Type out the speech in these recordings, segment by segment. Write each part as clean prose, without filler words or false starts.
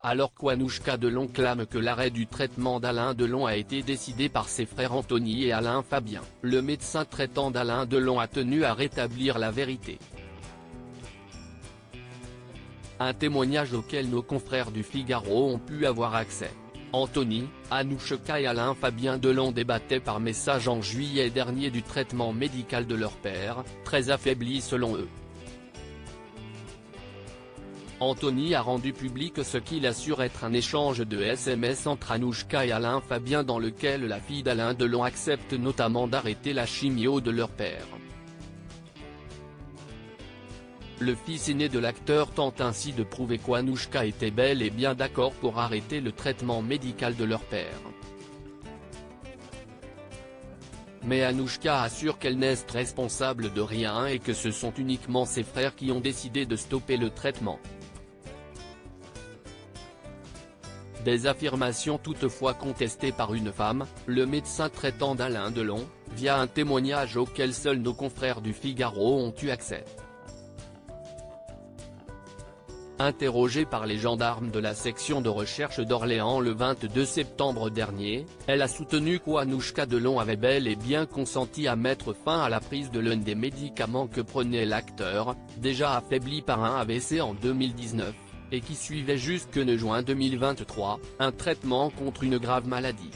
Alors qu'Anouchka Delon clame que l'arrêt du traitement d'Alain Delon a été décidé par ses frères Anthony et Alain Fabien, le médecin traitant d'Alain Delon a tenu à rétablir la vérité. Un témoignage auquel nos confrères du Figaro ont pu avoir accès. Anthony, Anouchka et Alain Fabien Delon débattaient par message en juillet dernier du traitement médical de leur père, très affaibli selon eux. Anthony a rendu public ce qu'il assure être un échange de SMS entre Anouchka et Alain Fabien dans lequel la fille d'Alain Delon accepte notamment d'arrêter la chimio de leur père. Le fils aîné de l'acteur tente ainsi de prouver qu'Anouchka était bel et bien d'accord pour arrêter le traitement médical de leur père. Mais Anouchka assure qu'elle n'est responsable de rien et que ce sont uniquement ses frères qui ont décidé de stopper le traitement. Des affirmations toutefois contestées par une femme, le médecin traitant d'Alain Delon, via un témoignage auquel seuls nos confrères du Figaro ont eu accès. Interrogée par les gendarmes de la section de recherche d'Orléans le 22 septembre dernier, elle a soutenu qu'Anouchka Delon avait bel et bien consenti à mettre fin à la prise de l'un des médicaments que prenait l'acteur, déjà affaibli par un AVC en 2019, et qui suivait jusque juin 2023, un traitement contre une grave maladie.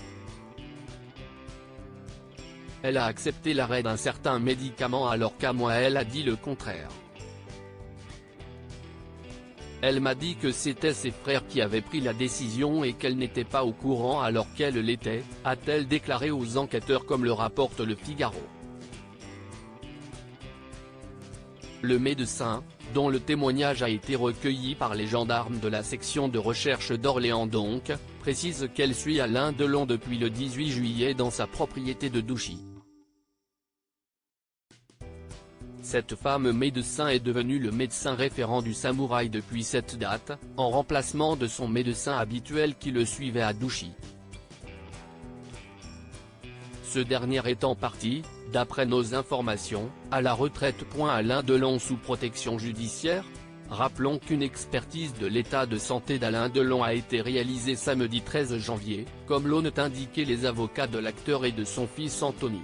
Elle a accepté l'arrêt d'un certain médicament alors qu'à moi elle a dit le contraire. Elle m'a dit que c'était ses frères qui avaient pris la décision et qu'elle n'était pas au courant alors qu'elle l'était, a-t-elle déclaré aux enquêteurs comme le rapporte le Figaro. Le médecin, dont le témoignage a été recueilli par les gendarmes de la section de recherche d'Orléans donc, précise qu'elle suit Alain Delon depuis le 18 juillet dans sa propriété de Douchy. Cette femme médecin est devenue le médecin référent du Samouraï depuis cette date, en remplacement de son médecin habituel qui le suivait à Douchy. Ce dernier étant parti, d'après nos informations, à la retraite. Alain Delon sous protection judiciaire. Rappelons qu'une expertise de l'état de santé d'Alain Delon a été réalisée samedi 13 janvier, comme l'ont indiqué les avocats de l'acteur et de son fils Anthony.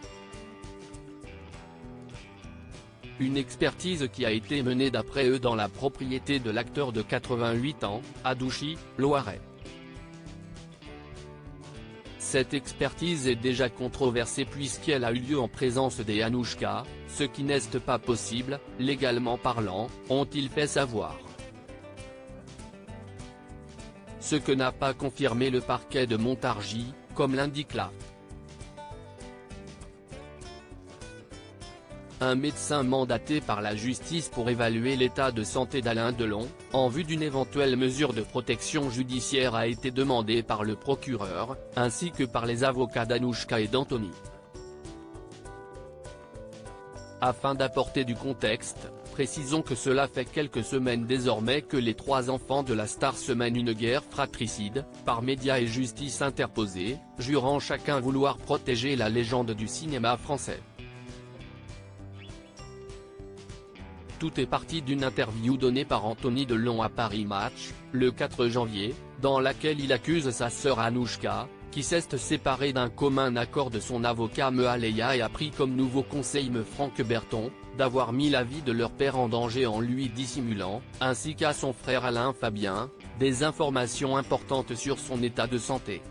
Une expertise qui a été menée d'après eux dans la propriété de l'acteur de 88 ans, à Douchy, Loiret. Cette expertise est déjà controversée puisqu'elle a eu lieu en présence des Anouchka, ce qui n'est pas possible, légalement parlant, ont-ils fait savoir. Ce que n'a pas confirmé le parquet de Montargis, comme l'indique la. Un médecin mandaté par la justice pour évaluer l'état de santé d'Alain Delon, en vue d'une éventuelle mesure de protection judiciaire a été demandé par le procureur, ainsi que par les avocats d'Anouchka et d'Anthony. Afin d'apporter du contexte, précisons que cela fait quelques semaines désormais que les trois enfants de la star se mènent une guerre fratricide, par médias et justice interposée, jurant chacun vouloir protéger la légende du cinéma français. Tout est parti d'une interview donnée par Anthony Delon à Paris Match, le 4 janvier, dans laquelle il accuse sa sœur Anouchka, qui s'est séparée d'un commun accord de son avocat Mealeya et a pris comme nouveau conseil Franck Berton, d'avoir mis la vie de leur père en danger en lui dissimulant, ainsi qu'à son frère Alain Fabien, des informations importantes sur son état de santé.